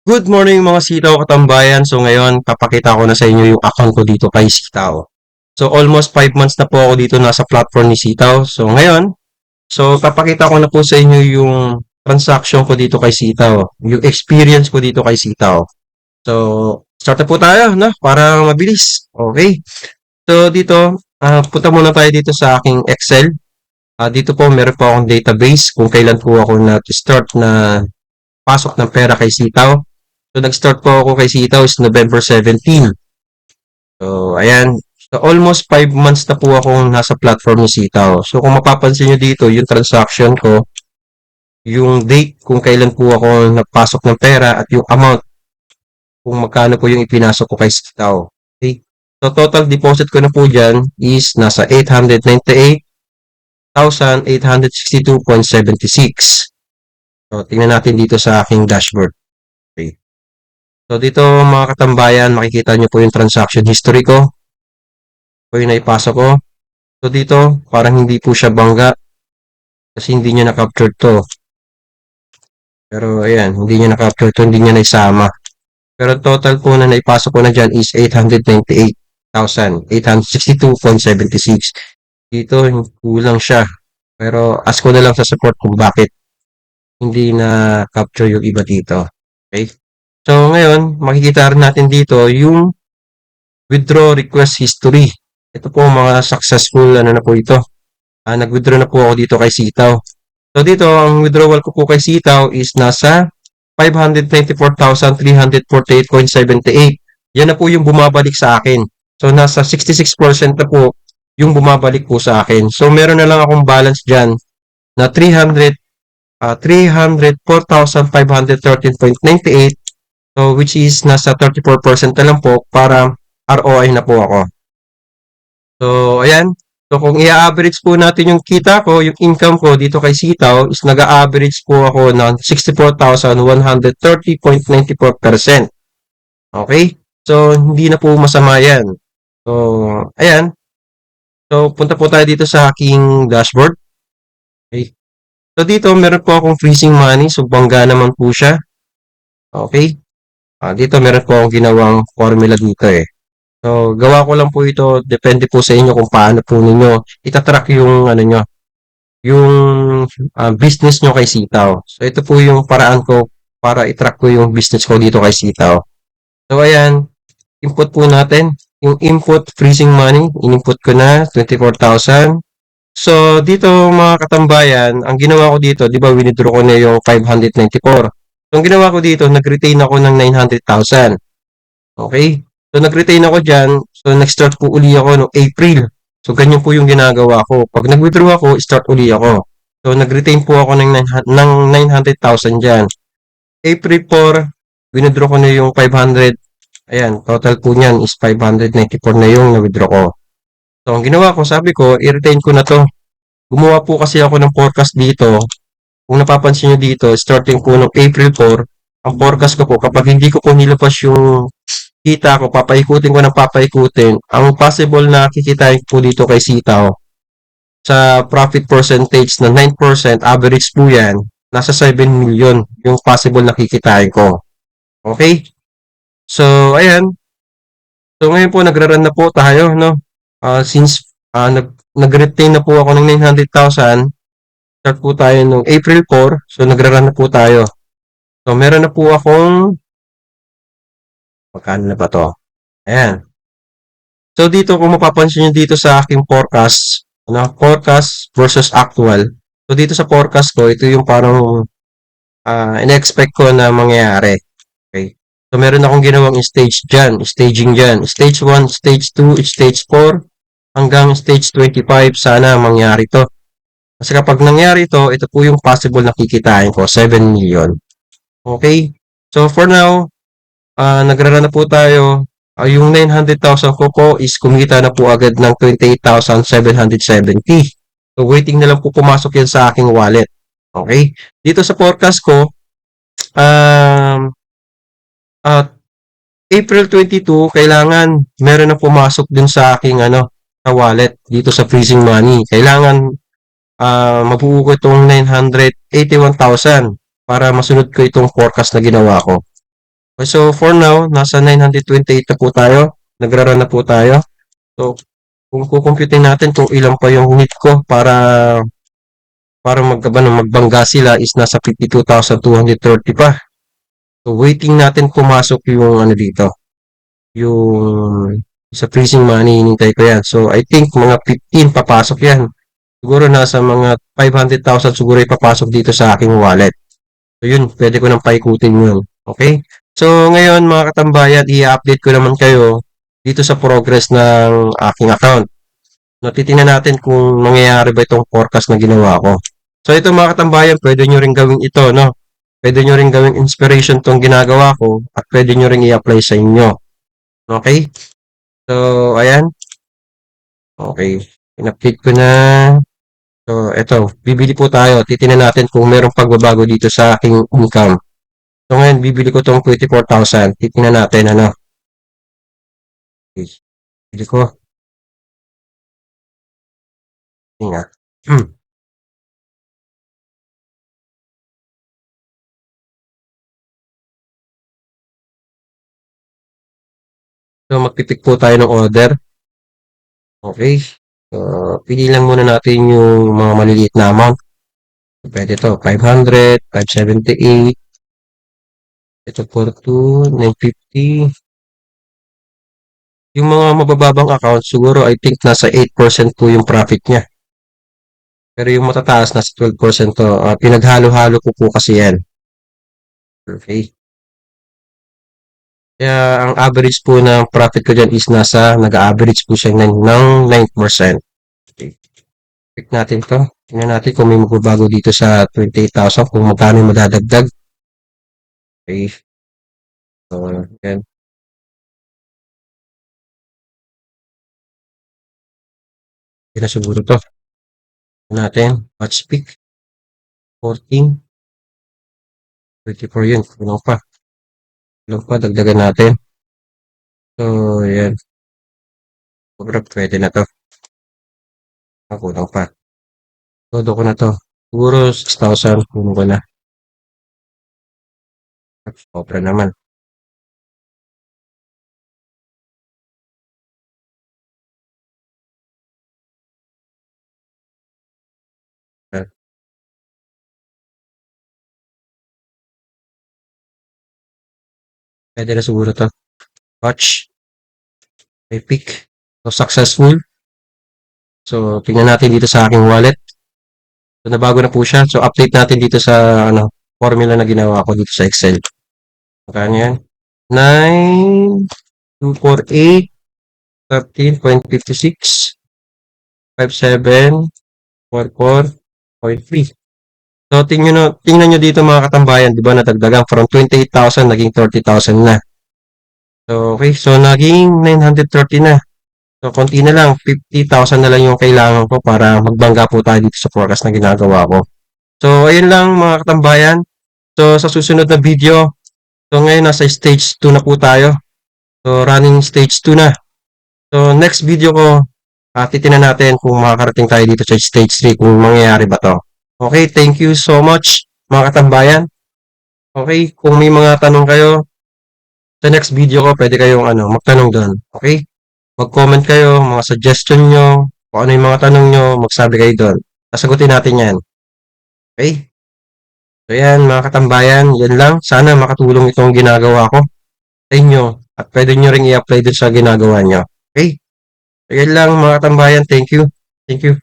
Good morning mga sitaw katambayan. So ngayon, papakita ko na sa inyo yung account ko dito kay Sitaw. So almost 5 months na po ako dito nasa platform ni Sitaw. So ngayon, papakita ko na po sa inyo yung transaction ko dito kay Sitaw. Yung experience ko dito kay Sitaw. So, start na po tayo, no? Para mabilis. Okay. So dito, punta muna tayo dito sa aking Excel. Dito po, meron po akong database kung kailan po ako nag-start na pasok ng pera kay Sitaw. So, nag-start po ako kay Sitaw is November 17. So, ayan. So, almost 5 months na po akong nasa platform ni Sitaw. So, kung mapapansin nyo dito, yung transaction ko, yung date kung kailan po ako nagpasok ng pera at yung amount kung magkano po yung ipinasok ko kay Sitaw. Okay? So, total deposit ko na po dyan is nasa 898,862.76. So, tingnan natin dito sa aking dashboard. Okay. So, dito mga katambayan, makikita nyo po yung transaction history ko. Po yung naipasok ko. So, dito, parang hindi po siya bangga kasi hindi niya na-capture to. Pero, ayan, hindi niya na-capture to, hindi niya naisama. Pero total po na naipasok ko na dyan is 898,862.76. Dito, kulang siya. Pero, ask ko na lang sa support kung bakit hindi na-capture yung iba dito. Okay? So, ngayon, makikita rin natin dito yung withdraw request history. Ito po mga successful, ano na po ito. Nag-withdraw na po ako dito kay Sitaw. So, dito, ang withdrawal ko po kay Sitaw is nasa 594,348.78. Yan na po yung bumabalik sa akin. So, nasa 66% na po yung bumabalik po sa akin. So, meron na lang akong balance dyan na 304,513.98. So, which is nasa 34% na lang po para ROI na po ako. So, ayan. So, kung i-average po natin yung kita ko, yung income ko dito kay Sitaw is nag-average po ako ng 64,130.94%. Okay? So, hindi na po masama yan. So, ayan. So, punta po tayo dito sa aking dashboard. Okay? So, dito meron po akong freezing money. So, bangga naman po siya. Okay? Dito meron po akong ginawang formula dito eh. So, gawa ko lang po ito. Depende po sa inyo kung paano po ninyo itatrack yung ano nyo, yung business nyo kay Sitaw. So, ito po yung paraan ko para itrack ko yung business ko dito kay Sitaw. So, ayan. Input po natin. Yung input freezing money, in-input ko na 24,000. So, dito mga katambayan, ang ginawa ko dito, di ba, winidraw ko na yung 594. So, ang ginawa ko dito, nag-retain ako ng 900,000. Okay? So, nag-retain ako dyan. So, nag-start po uli ako noong April. So, ganyan po yung ginagawa ko. Pag nag-withdraw ako, start uli ako. So, nag-retain po ako ng 900,000 dyan. April 4, withdraw ko na yung 500. Ayan, total po niyan is 594 na yung na-withdraw ko. So, ang ginawa ko, sabi ko, i-retain ko na to. Gumawa po kasi ako ng forecast dito. Kung napapansin nyo dito, starting po noong April 4, ang forecast ko po, kapag hindi ko po nilabas yung kita ko, papaikutin ko ng papaikutin, ang possible na kikitain po dito kay Sitaw sa profit percentage na 9%, average po yan, nasa 7 million yung possible na kikitain ko. Okay? So, ayan. So, ngayon po, nagra-run na po tayo, no? Since nag-retain na po ako ng 900,000, start po tayo noong April 4, so nagra-run na po tayo. So, meron na po akong, magkano na ba to? Ayan. So, dito, kung mapapansin nyo dito sa aking forecast, forecast versus actual. So, dito sa forecast ko, ito yung parang in-expect ko na mangyayari. Okay. So, meron akong ginawang stage dyan, staging dyan. Stage 1, stage 2, stage 4, hanggang stage 25, sana mangyari to. Kasi kapag nangyari ito, ito po yung possible na kikitain ko, 7 million. Okay? So, for now, nagrara na po tayo. Yung 900,000 ko po is kumita na po agad ng 28,770. So, waiting na lang po pumasok yan sa aking wallet. Okay? Dito sa forecast ko, at April 22, kailangan meron na pumasok dun sa aking sa wallet dito sa freezing money. Kailangan mabuo ko itong 981,000 para masunod ko itong forecast na ginawa ko. Okay, so for now, nasa 928 na po tayo. Nagra-run na po tayo. So, kung kukumputin natin kung ilan pa yung need ko para magbangga sila is nasa 52,230 pa. So, waiting natin pumasok yung ano dito, yung sa freezing money, hinintay ko yan. So, I think mga 15 papasok yan. Siguro nasa mga 500,000 siguro ipapasok dito sa aking wallet. So, yun, pwede ko nang paikutin yun. Okay? So, ngayon mga katambayan, i-update ko naman kayo dito sa progress ng aking account. No, titingnan natin kung mangyayari ba itong forecast na ginawa ko. So, ito mga katambayan, pwede nyo rin gawin ito, no? Pwede nyo rin gawing inspiration tong ginagawa ko at pwede nyo rin i-apply sa inyo. Okay? So, ayan. Okay. In-update ko na. So, eto. Bibili po tayo. Titingnan natin kung merong pagbabago dito sa aking income. So, ngayon, bibili ko tong 24,000. Titingnan natin, ano. Okay. Bili ko. Tingnan nga. So, magpipik po tayo ng order. Okay. So, pili lang muna natin yung mga maliliit na amount. Pwede to, 500, 578, ito 42, 950. Yung mga mabababang account, siguro I think nasa 8% po yung profit niya. Pero yung matataas, nasa 12% to. Pinaghalo-halo ko po kasi yan. Okay. Kaya ang average po ng profit ko dyan is nag-average po siya ng 9%. Okay. Check natin to. Tingnan natin kung may magbabago dito sa 28,000, kung magkano yung madadagdag. Okay. So, yan. Yan na siguro to. Tingnan natin. Watch peak. 14. 24 yun. Kulang pa. Kulang pa. Dagdagan natin. So, yan. Sobra. Pwede na to. Kulang pa. Todo ko na to. Siguro 6,000. Kulang ko na. Sobra naman. Pwede na siguro to. Watch. May peak. So, successful. So, tingnan natin dito sa aking wallet. So, nabago na po siya. So, update natin dito sa formula na ginawa ko dito sa Excel. Magkano yan? 9,248, 13.56, 57.44.3. So, tingnan nyo dito mga katambayan, di ba natagdagan from 28,000 naging 30,000 na. So, okay. So, naging 930 na. So, konti na lang. 50,000 na lang yung kailangan ko para magbangga po tayo dito sa forecast na ginagawa ko. So, ayun lang mga katambayan. So, sa susunod na video, so ngayon nasa stage 2 na po tayo. So, running stage 2 na. So, next video ko, titingnan natin kung makakarating tayo dito sa stage 3, kung mangyayari ba to. Okay, thank you so much mga katambayan. Okay, kung may mga tanong kayo, sa next video ko, pwede kayong magtanong doon. Okay? Mag-comment kayo, mga suggestion nyo, kung ano yung mga tanong nyo, magsabi kayo doon. Sasagutin natin yan. Okay? So yan, mga katambayan, yan lang. Sana makatulong itong ginagawa ko sa inyo at pwede nyo ring i-apply dun sa ginagawa nyo. Okay? So yan lang, mga katambayan. Thank you. Thank you.